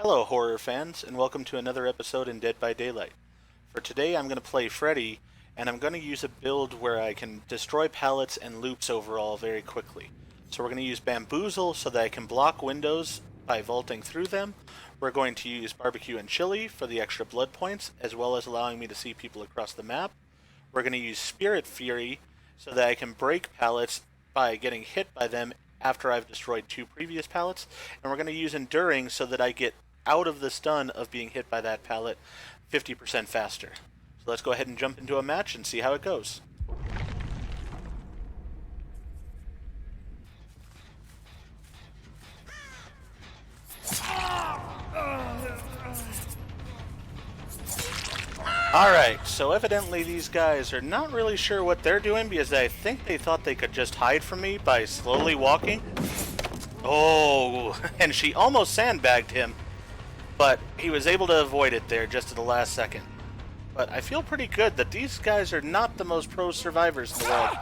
Hello horror fans, and welcome to another episode in Dead by Daylight. For today I'm going to play Freddy, and I'm going to use a build where I can destroy pallets and loops overall very quickly. So we're going to use Bamboozle so that I can block windows by vaulting through them. We're going to use Barbecue and Chili for the extra blood points, as well as allowing me to see people across the map. We're going to use Spirit Fury so that I can break pallets by getting hit by them after I've destroyed two previous pallets. And we're going to use Enduring so that I get out of the stun of being hit by that pallet 50% faster. So let's go ahead and jump into a match and see how it goes. Alright, so evidently these guys are not really sure what they're doing because I think they thought they could just hide from me by slowly walking. Oh, and she almost sandbagged him, but he was able to avoid it there just at the last second. But I feel pretty good that these guys are not the most pro survivors in the world,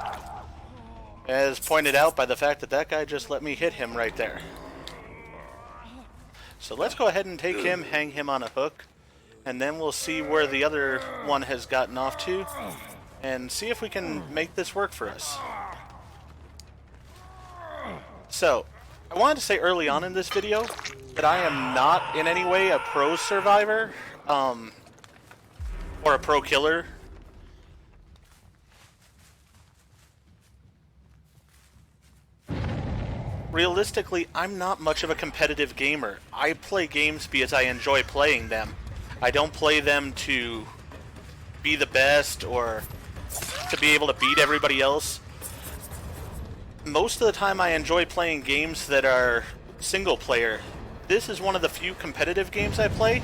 as pointed out by the fact that that guy just let me hit him right there. So let's go ahead and take him, hang him on a hook, and then we'll see where the other one has gotten off to, and see if we can make this work for us. So, I wanted to say early on in this video that I am not in any way a pro survivor, or a pro killer. Realistically, I'm not much of a competitive gamer. I play games because I enjoy playing them. I don't play them to be the best or to be able to beat everybody else. Most of the time I enjoy playing games that are single player. This is one of the few competitive games I play,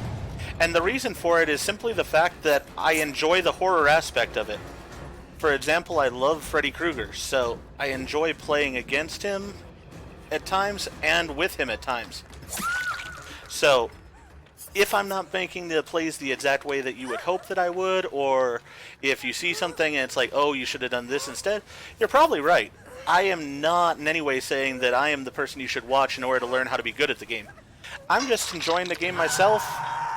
and the reason for it is simply the fact that I enjoy the horror aspect of it. For example, I love Freddy Krueger, so I enjoy playing against him at times and with him at times. So, if I'm not making the plays the exact way that you would hope that I would, or if you see something and it's like, oh, you should have done this instead, you're probably right. I am not in any way saying that I am the person you should watch in order to learn how to be good at the game. I'm just enjoying the game myself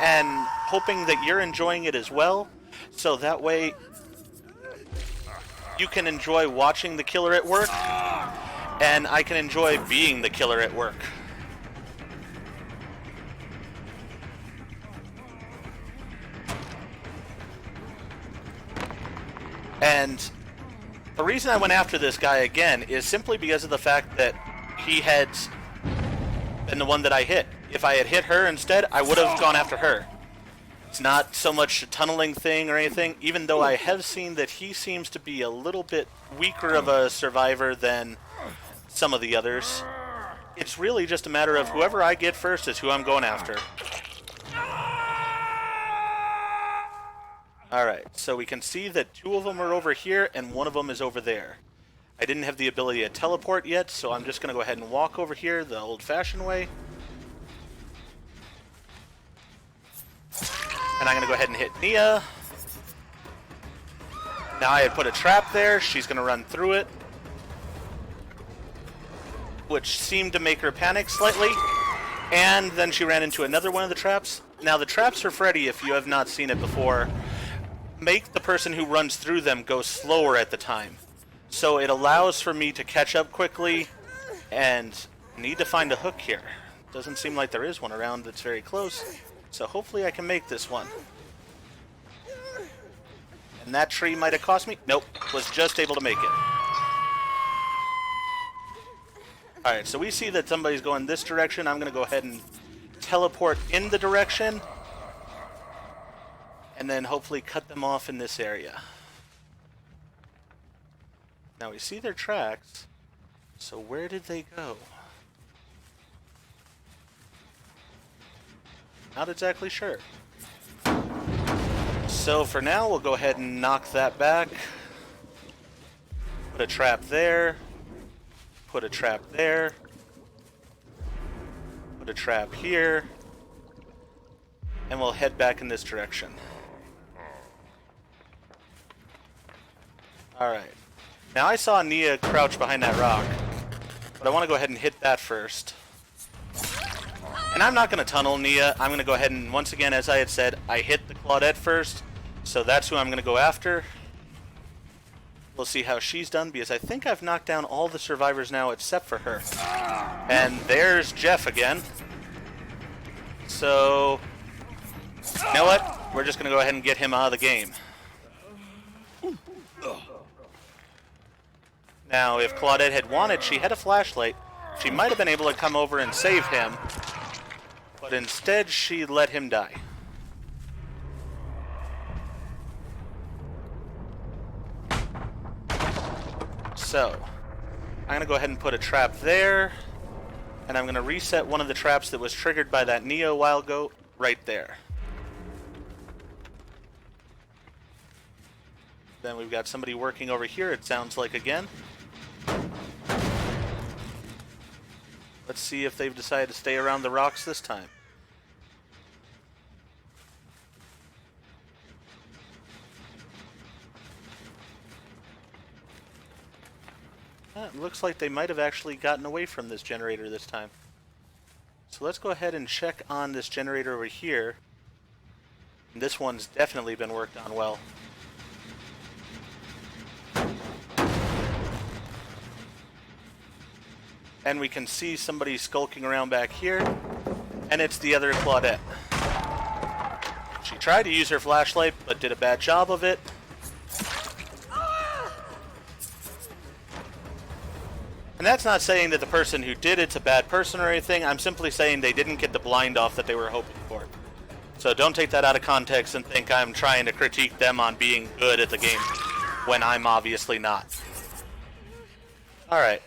and hoping that you're enjoying it as well, so that way you can enjoy watching the killer at work, and I can enjoy being the killer at work. And the reason I went after this guy again is simply because of the fact that he had been the one that I hit. If I had hit her instead, I would have gone after her. It's not so much a tunneling thing or anything, even though I have seen that he seems to be a little bit weaker of a survivor than some of the others. It's really just a matter of whoever I get first is who I'm going after. Alright, so we can see that two of them are over here and one of them is over there. I didn't have the ability to teleport yet, so I'm just going to go ahead and walk over here the old-fashioned way. And I'm going to go ahead and hit Nia. Now I had put a trap there, she's going to run through it, which seemed to make her panic slightly. And then she ran into another one of the traps. Now the traps for Freddy, if you have not seen it before, make the person who runs through them go slower at the time. So it allows for me to catch up quickly, and need to find a hook here. Doesn't seem like there is one around that's very close, so hopefully I can make this one. And that tree might have cost me. Nope, was just able to make it. Alright, so we see that somebody's going this direction. I'm going to go ahead and teleport in the direction, and then hopefully cut them off in this area. Now we see their tracks, so where did they go? Not exactly sure. So for now, we'll go ahead and knock that back. Put a trap there. Put a trap there. Put a trap here. And we'll head back in this direction. Alright. Now I saw Nia crouch behind that rock, but I want to go ahead and hit that first. And I'm not going to tunnel Nia. I'm going to go ahead and, once again, as I had said, I hit the Claudette first. So that's who I'm going to go after. We'll see how she's done, because I think I've knocked down all the survivors now except for her. And there's Jeff again. So, you know what? We're just going to go ahead and get him out of the game. Now, if Claudette had wanted, she had a flashlight. She might have been able to come over and save him. But instead, she let him die. So, I'm going to go ahead and put a trap there. And I'm going to reset one of the traps that was triggered by that Neo Wild Goat right there. Then we've got somebody working over here, it sounds like, again. Let's see if they've decided to stay around the rocks this time. It looks like they might have actually gotten away from this generator this time. So let's go ahead and check on this generator over here. This one's definitely been worked on well. And we can see somebody skulking around back here, and it's the other Claudette. She tried to use her flashlight, but did a bad job of it. And that's not saying that the person who did it's a bad person or anything. I'm simply saying they didn't get the blind off that they were hoping for. So don't take that out of context and think I'm trying to critique them on being good at the game, when I'm obviously not. Alright.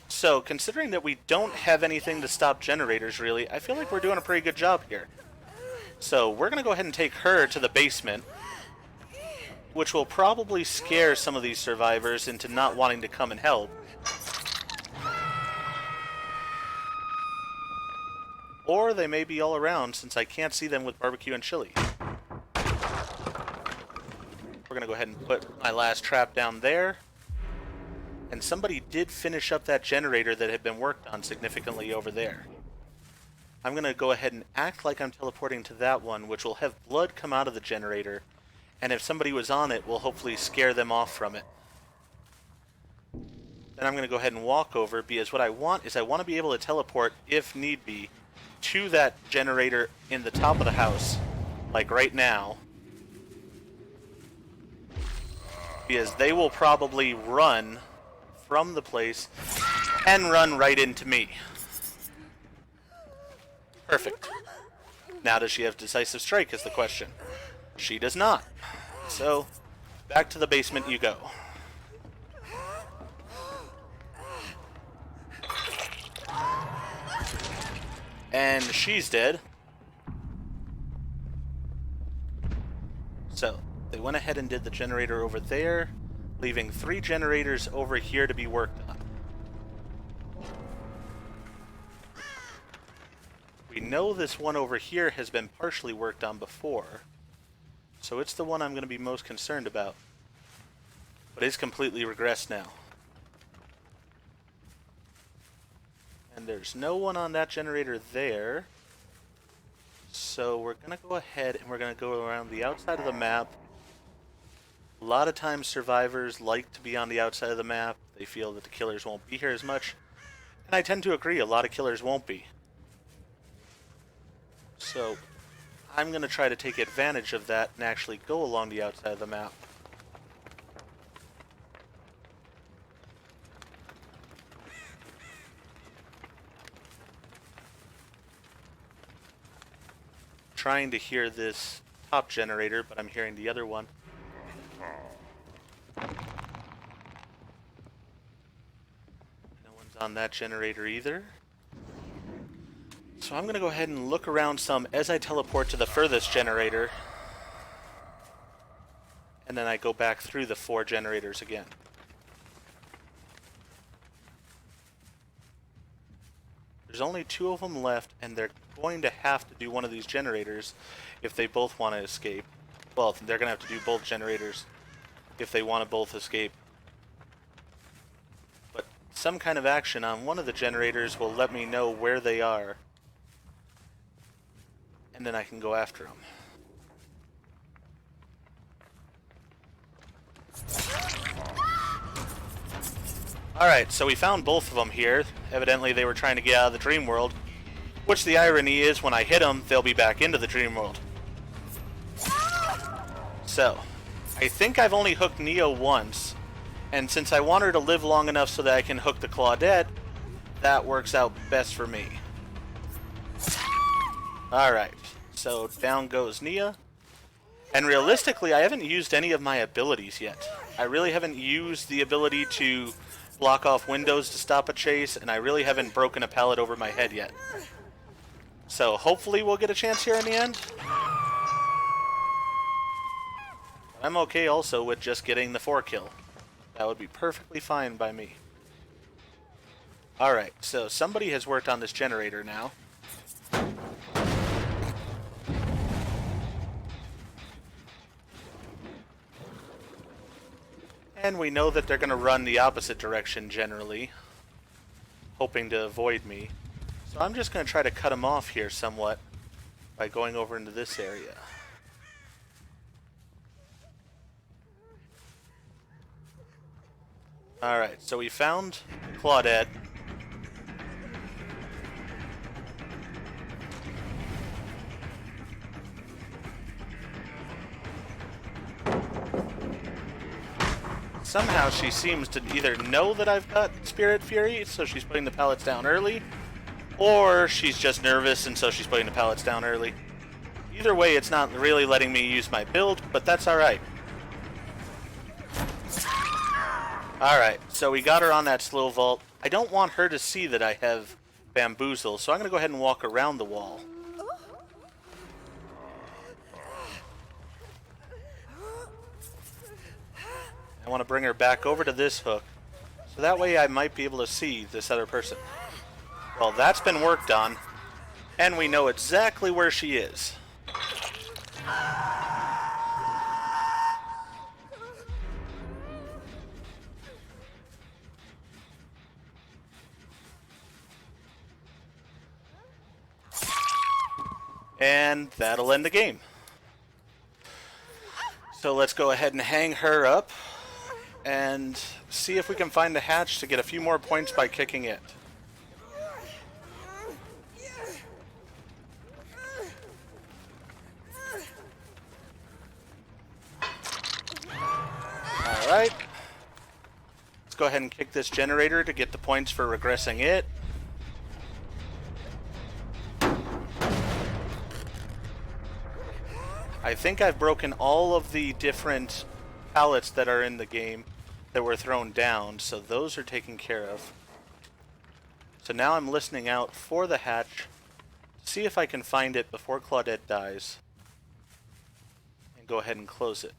So, considering that we don't have anything to stop generators, really, I feel like we're doing a pretty good job here. So, we're going to go ahead and take her to the basement, which will probably scare some of these survivors into not wanting to come and help. Or they may be all around, since I can't see them with barbecue and chili. We're going to go ahead and put my last trap down there. And somebody did finish up that generator that had been worked on significantly over there. I'm going to go ahead and act like I'm teleporting to that one, which will have blood come out of the generator. And if somebody was on it, we'll hopefully scare them off from it. Then I'm going to go ahead and walk over, because what I want is I want to be able to teleport, if need be, to that generator in the top of the house, like right now. Because they will probably run from the place and run right into me. Perfect. Now does she have decisive strike is the question. She does not. So, back to the basement you go. And she's dead. So, they went ahead and did the generator over there, leaving 3 generators over here to be worked on. We know this one over here has been partially worked on before, so it's the one I'm going to be most concerned about. But it's completely regressed now. And there's no one on that generator there, so we're going to go ahead and we're going to go around the outside of the map. A lot of times survivors like to be on the outside of the map. They feel that the killers won't be here as much. And I tend to agree, a lot of killers won't be. So, I'm going to try to take advantage of that and actually go along the outside of the map. Trying to hear this top generator, but I'm hearing the other one. No one's on that generator either. So I'm going to go ahead and look around some as I teleport to the furthest generator. And then I go back through the 4 generators again. There's only 2 of them left, and they're going to have to do one of these generators if they both want to escape. Well, they're going to have to do both generators if they want to both escape. But some kind of action on one of the generators will let me know where they are. and then I can go after him. Alright, so we found both of them here. Evidently they were trying to get out of the dream world. Which the irony is, when I hit them, they'll be back into the dream world. So, I think I've only hooked Neo once. And since I want her to live long enough so that I can hook the Claudette, that works out best for me. Alright, so down goes Nia. And realistically, I haven't used any of my abilities yet. I really haven't used the ability to block off windows to stop a chase, and I really haven't broken a pallet over my head yet. So hopefully we'll get a chance here in the end. I'm okay also with just getting the 4 kill. That would be perfectly fine by me. Alright, so somebody has worked on this generator now. And we know that they're going to run the opposite direction generally, hoping to avoid me. So I'm just going to try to cut them off here somewhat by going over into this area. Alright, so we found Claudette. Somehow she seems to either know that I've got Spirit Fury, so she's putting the pallets down early, or she's just nervous and so she's putting the pallets down early. Either way, it's not really letting me use my build, but that's alright. Alright, so we got her on that slow vault. I don't want her to see that I have bamboozle, so I'm going to go ahead and walk around the wall. I want to bring her back over to this hook, so that way I might be able to see this other person. Well, that's been worked on, and we know exactly where she is. And that'll end the game. So let's go ahead and hang her up and see if we can find the hatch to get a few more points by kicking it. Alright. Let's go ahead and kick this generator to get the points for regressing it. I think I've broken all of the different pallets that are in the game that were thrown down, so those are taken care of. So now I'm listening out for the hatch, see if I can find it before Claudette dies, and go ahead and close it.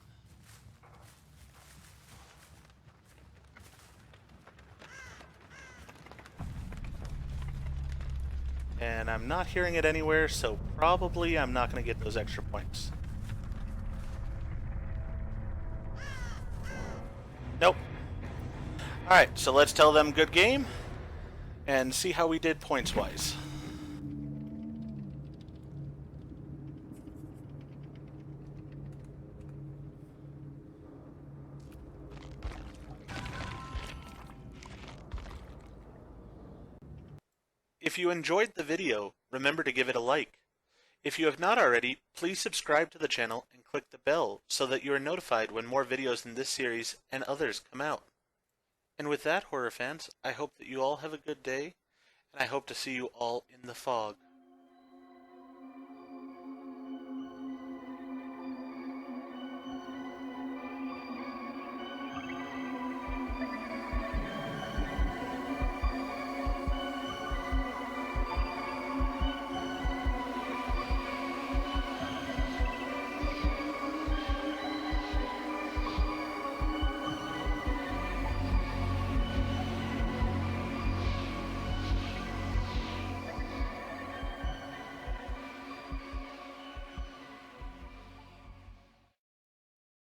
And I'm not hearing it anywhere, so probably I'm not going to get those extra points. Nope. Alright, so let's tell them good game and see how we did points-wise. If you enjoyed the video, remember to give it a like. If you have not already, please subscribe to the channel and click the bell so that you are notified when more videos in this series and others come out. And with that, horror fans, I hope that you all have a good day, and I hope to see you all in the fog.